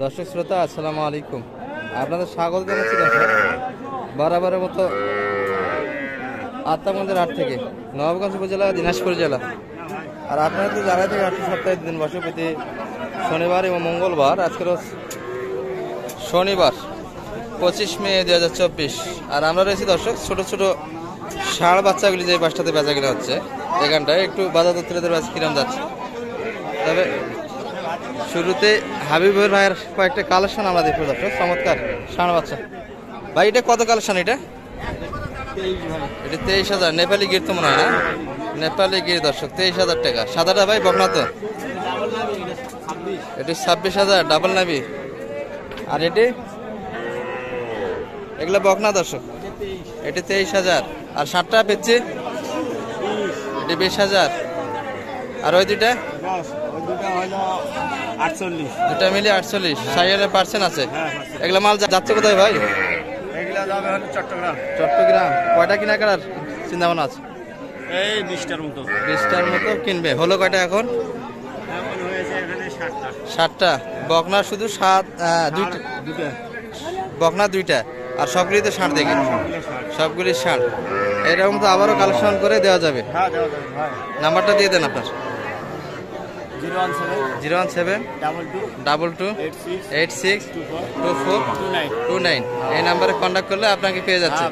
দর্শক শ্রোতা আসসালামু আলাইকুম, আপনাদের স্বাগত জানাচ্ছি। দর্শক বরাবরের মতো আত্মাগঞ্জের হাট থেকে, নবাবগঞ্জ উপজেলা, দিনাজপুর জেলা। আর আপনারা তো জানাই থেকে হাটটি সপ্তাহে দিন বসে প্রতি শনিবার এবং মঙ্গলবার। আজকের শনিবার 25 মে 2024। আর আমরা রয়েছি দর্শক ছোট ছোট ষাঁড় বাচ্চাগুলি যে পাশটাতে বেচা কিনা হচ্ছে, এখানটায় একটু বাজার দত্তদের বাস কিরম যাচ্ছে। তবে শুরুতে হাবিবুর ভাইয়ের কয়েকটা কালেকশন আমরা দেখবো দর্শক। চমৎকার ষাঁড় বাচ্চা। ভাই এটা কত কালেকশন? এটা 23,000 নেপালি গির তো মনে হয় না? নেপালি গির দর্শক 23,000 টাকা। সাদাটা ভাই বকনা তো? এটি 26,000 ডাবল নাবি। আর এটি এগুলো বকনা দর্শক, এটি 23,000। আর 60টা পেয়েছি এটি 20,000। আর ওই দুইটা দুটা মিলে 48। 60% আছে। এগুলা মাল যাচ্ছে কোথায় ভাই? চট্টগ্রাম। কয়টা কিনা করার চিন্তা ভাবনা আছে? এই 20টার মতো কিনবে। হলো কয়টা এখন? 60টা। বকনা শুধু দুইটা বকনা, দুইটা। আর সবগুলি তো ষাঁড় দেখে, সবগুলি ষাঁড়। এরকম তো আবারও কালেকশন করে দেওয়া যাবে। নাম্বারটা দিয়ে দেন আপনার। 017 22 86 24 29। এই নাম্বারে কন্ট্যাক্ট করলে আপনাকে পেয়ে যাচ্ছে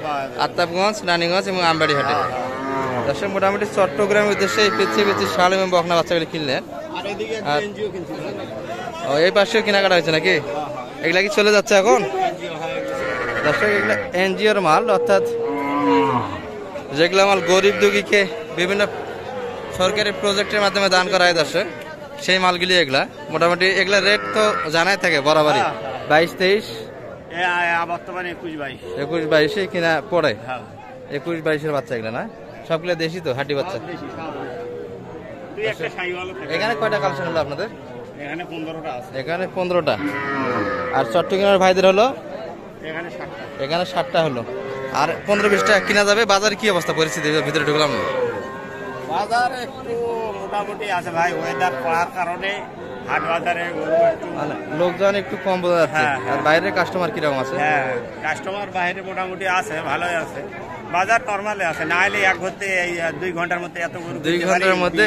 আত্তাবগঞ্জ, রানীগঞ্জ এবং আমবাড়ি হাটে। দর্শক মোটামুটি চট্টগ্রামের উদ্দেশ্যে এই পিছিয়ে ষাঁড় এবং বকনা বাচ্চাগুলি কিনলেন। আর এই পাশেও কেনাকাটা হয়েছে নাকি? এগুলা কি চলে যাচ্ছে এখন দর্শক? এগুলা এনজিওর মাল, অর্থাৎ যেগুলো মাল গরিব দুঃখীকে বিভিন্ন সরকারি প্রজেক্টের মাধ্যমে দান করা হয় দর্শক, সেই মালগুলি এগুলা। মোটামুটি এগুলা রেট তো জানাই থাকে বরাবরই 22-23, বর্তমানে 21-22 কিনা পড়ে। 21-22-এর বাচ্চা এগুলা না? সবগুলো দেশি তো, হাটি বাচ্চা। এখানে কয়টা কালেকশন হলো আপনাদের? এখানে 15টা। আর চট্টগ্রামের ভাইদের হলো এখানে 60টা হলো। আর 15-20টা কিনা যাবে। বাজারে কি অবস্থা পরিস্থিতি? ভিতরে ঢুকলাম না। বাজার একটু মোটামুটি আছে ভাই, ওয়েদার পড়ার কারণে হাট বাজারে লোকজন একটু কম বোঝা যাচ্ছে। আর বাইরের কাস্টমার কিরকম আছে? হ্যাঁ, কাস্টমার বাইরে মোটামুটি আছে, ভালোই আছে। বাজার নরমালে আছে, না হলে এক ঘন্টা এই 2 ঘন্টার মধ্যে এত 2 ঘন্টার মধ্যে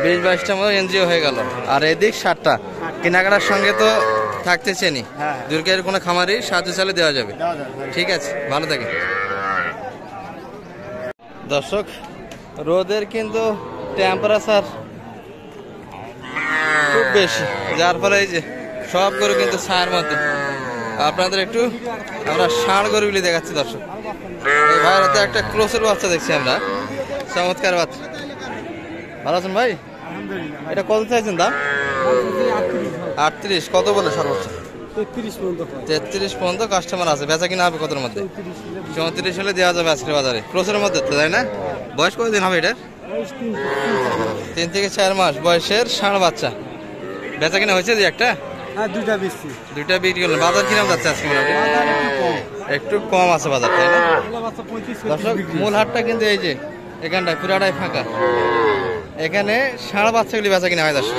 20-22টার মতো এনজিও হয়ে গেল। আর এদিক 60টা। কেনাকাটার সঙ্গে তো থাকতে চেনি, দুর্গের কোনো খামারই সাহায্য চালে দেওয়া যাবে। ঠিক আছে, ভালো থাকে দর্শক। রোদের কিন্তু টেম্পারেচার খুব বেশি, যার ফলে এই যে সব গরু কিন্তু ছায়ার মধ্যে। আপনাদের একটু আমরা ষাঁড় গরুগুলি দেখাচ্ছি দর্শক। এই ভাইয়ের হাতে একটা ক্রোসের বাচ্চা দেখছি আমরা, চমৎকার বাচ্চা। ভালো আছেন ভাই? এটা কত চাইছেন দাম? 38। কত বলে সর্বোচ্চ? 33 পর্যন্ত কাস্টমার আছে। বেচা কিনা হবে কতর মধ্যে? 34 হলে দেওয়া যাবে আজকের বাজারে। ক্রোসের মধ্যে তো, তাই না? বয়স কতদিন হবে এটার? 3 থেকে 4 মাস বয়সের ষাঁড় বাচ্চা। বেচা কিনা হয়েছে যে একটা? দুইটা বিক্রি করলেন। বাজার কিরকম যাচ্ছে আজকে? একটু কম আছে বাজার, তাই না? দর্শক মূল হাটটা কিন্তু এই যে এখানটায় পুরাটাই ফাঁকা। এখানে ষাঁড় বাচ্চাগুলি বেচা কিনা হয় দর্শক।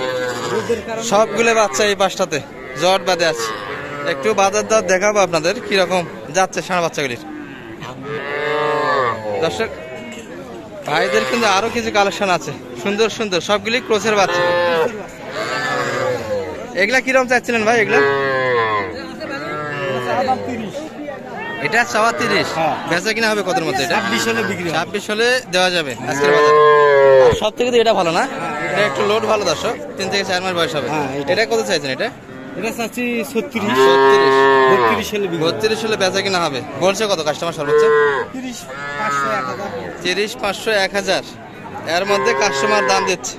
সবগুলো বাচ্চা এই পাশটাতে জট বাঁধে আছে। একটু বাজার দর দেখাবো আপনাদের কিরকম যাচ্ছে ষাঁড় বাচ্চাগুলির। দর্শক ভাইদের কিন্তু আরো কিছু কালেকশন আছে সুন্দর সুন্দর, সবগুলি ক্রোসের বাচ্চা। এগুলা কিরকম চাচ্ছিলেন ভাই? এগুলা এটা 34। বেচা কিনা হবে কতর মধ্যে? এটা 26 হলে দেওয়া যাবে আজকের বাজারে। সব থেকে তো এটা ভালো না? এটা একটু লোড ভালো দর্শক। 3 থেকে 4 মাস বয়স হবে। এটা কত চাইছেন? এটা 36 32 হলে বেচা কিনা হবে। বলছে কত কাস্টমার সর্বোচ্চ? 30-500 1000 এর মধ্যে কাস্টমার দাম দিচ্ছে।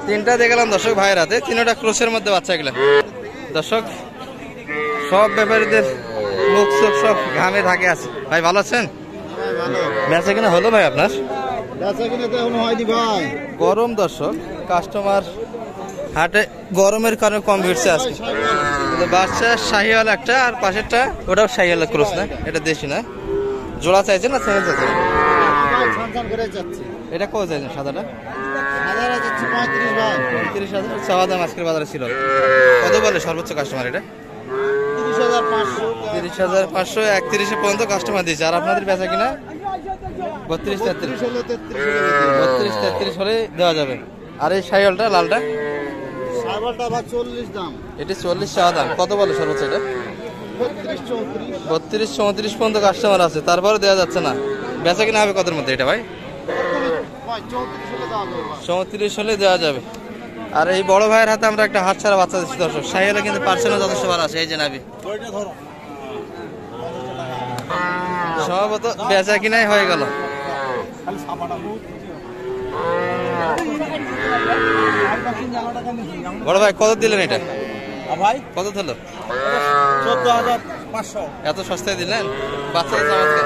3টা দেখলাম দর্শক ভাইয়ের হাতে, 3টা ক্রোসের মধ্যে বাচ্চা এগুলা। দর্শক সব ব্যাপারীদের মুখ চোখ সব ঘামে ঢাকে আছে। ভাই ভালো আছেন? বেচা কিনা হলো ভাই আপনার? গরম দর্শক, কাস্টমার হাটে গরমের কারণে কম ভিড়ছে আজকে। বাচ্চা শাহিওয়াল একটা, আর পাশেরটা ওটাও শাহিওয়াল ক্রস না? এটা দেশি না? জোড়া চাইছে না সিঙ্গেল চাইছে? এটা কত চাইছেন? সাদাটা 35,000 চাওয়া দাম আজকের বাজারে ছিল। কত বলে সর্বোচ্চ কাস্টমার এটা? 30,500 31 পর্যন্ত কাস্টমার দিয়েছে। আর আপনাদের বেচা কিনা 32-33 হলে দেওয়া যাবে। আর এই সাইকেলটা লালটা এটি 40 চাওয়া দাম। কত বলে সর্বোচ্চ এটা? 32-34 পর্যন্ত কাস্টমার আছে, তারপরে দেওয়া যাচ্ছে না। বেচা কিনা হবে কতর মধ্যে এটা ভাই? 34 হলে দেওয়া যাবে। আর এই বড় ভাইয়ের হাতে আমরা একটা হাত ছাড়া বাচ্চা দিচ্ছি দর্শক। সাইকেলে কিন্তু পার্সেন্টও যথেষ্ট ভালো আছে। এই যে নাবি সম্ভবত বেচা কিনাই হয়ে গেল। বড় ভাই কত দিলেন এটা? কত দিল? 14,500। এত সস্তায় দিলেন? বাচ্চা চমৎকার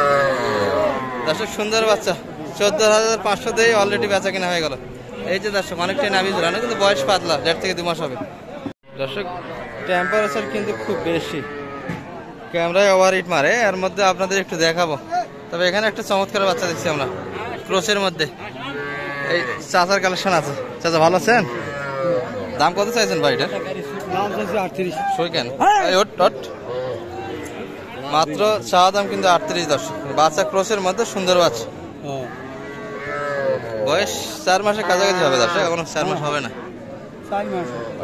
দর্শক, সুন্দর বাচ্চা। 14,500 দিয়ে অলরেডি বেচা কিনা হয়ে গেল। এই যে দর্শক অনেকটাই নাবি ঝুলানো, কিন্তু বয়স পাতলা, 1.5 থেকে 2 মাস হবে। দর্শক টেম্পারেচার কিন্তু খুব বেশি, ক্যামেরায় ওভার হিট মারে। এর মধ্যে আপনাদের একটু দেখাবো। তবে এখানে একটা চমৎকার বাচ্চা দেখছি আমরা ক্রোসের মধ্যে। এই চাচার কালেকশন আছে। চাচা ভালো আছেন? দাম কত চাইছেন ভাই এটার? সই কেন? মাত্র চাওয়া দাম কিন্তু 38। দর্শক বাচ্চা ক্রোসের মধ্যে সুন্দর বাচ্চা। বয়স 4 মাসের কাছাকাছি হবে দর্শক, এখনো 4 মাস হবে না,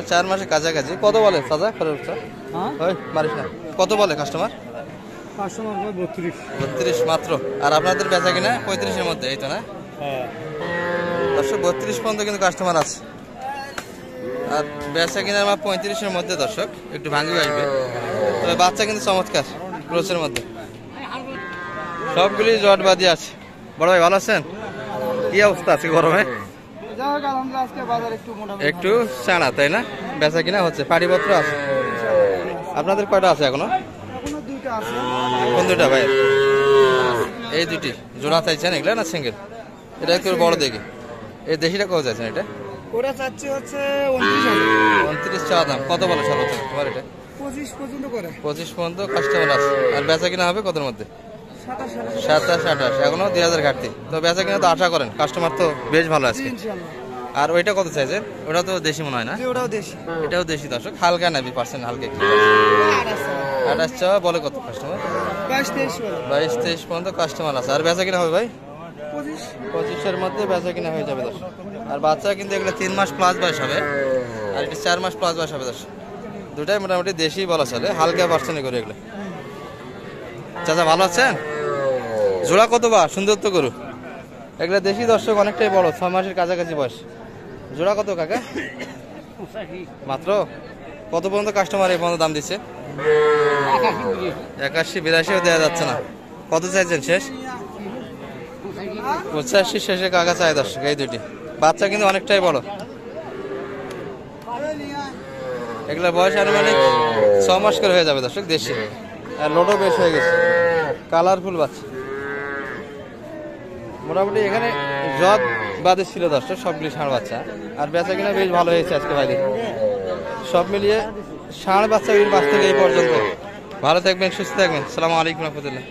4 মাসের কাছাকাছি। কত বলে চাচা? মারিস না। কত বলে কাস্টমার? 32 মাত্র। আর আপনাদের বেচা কিনা 35-এর মধ্যে, এই তো না দর্শক? 32 পর্যন্ত কিন্তু কাস্টমার আছে। আর বেচা কিনার মা 35-এর মধ্যে দর্শক, একটু ভাঙি আসবে। তবে বাচ্চা কিন্তু চমৎকার ক্রোসের মধ্যে, সবগুলি জটবাদি আছে। বড় ভাই ভালো আছেন? কি অবস্থা আছে গরমে? একটু চানা তাই না? বেচা কিনা হচ্ছে, পাটিপত্র আছে। আপনাদের কয়টা আছে এখনো? কোন দুইটা ভাই? এই দুটি জোড়া চাইছেন এগুলা না সিঙ্গেল? এটা একটু বড় দেখি। এই দেশিটা কত চাইছেন এটা? ওরা চাচ্ছে হচ্ছে 29 চাওয়া দাম। কত বলে সর্বোচ্চ তোমার এটা? 25 পর্যন্ত করে। 25 পর্যন্ত কাস্টমার আছে। আর বেচা কিনা হবে কতর মধ্যে? 27 27-28, এখনো 2000 ঘাটতি। তো বেচা কিনা তো আশা করেন, কাস্টমার তো বেশ ভালো আছে। ইনশাআল্লাহ। আর ওইটা কত চাইছেন? ওটা তো দেশি মনে হয় না? ওটাও দেশি। এটাও দেশি দর্শক, হালকা নাবি, পার্সেন্ট হালকা। 28 চাওয়া বলে কত কাস্টমার? 22-23 পর্যন্ত কাস্টমার আছে। আর বেচা কিনা হবে ভাই 25-এর মধ্যে বেচা কিনা হয়ে যাবে দর্শক। আর বাচ্চা কিন্তু এগুলো 3 মাস প্লাস বয়স হবে, আর এটা 4 মাস প্লাস বয়স হবে দর্শক। দুটাই মোটামুটি দেশি বলা চলে, হালকা পার্সেন্টে করে এগুলো। চাচা ভালো আছেন? জোড়া কত বা? সুন্দর তো গরু এগুলো দেশি দর্শক, অনেকটাই বড়, 6 মাসের কাছাকাছি বয়স। জোড়া কত কাকা? মাত্র। কত পর্যন্ত কাস্টমার এই পর্যন্ত দাম দিচ্ছে? 81-82 দেওয়া যাচ্ছে না। কত চাইছেন শেষ? 85 শেষে কাকা চাই দর্শক। এই দুটি বাচ্চা কিন্তু অনেকটাই বড়, এগুলোর বয়স আনুমানিক 6 মাস করে হয়ে যাবে দর্শক, দেশি। আর লোডও বেশ হয়ে গেছে, কালারফুল বাচ্চা। মোটামুটি এখানে জট বাদে ছিল দর্শক, সবগুলি ষাঁড় বাচ্চা। আর বেচা কিনা বেশ ভালো হয়েছে আজকে বাইরে। সব মিলিয়ে ষাঁড় বাচ্চাগুলির বাস থেকে এই পর্যন্ত। ভালো থাকবেন, সুস্থ থাকবেন। আসসালামু আলাইকুম রহমতুল্লাহ।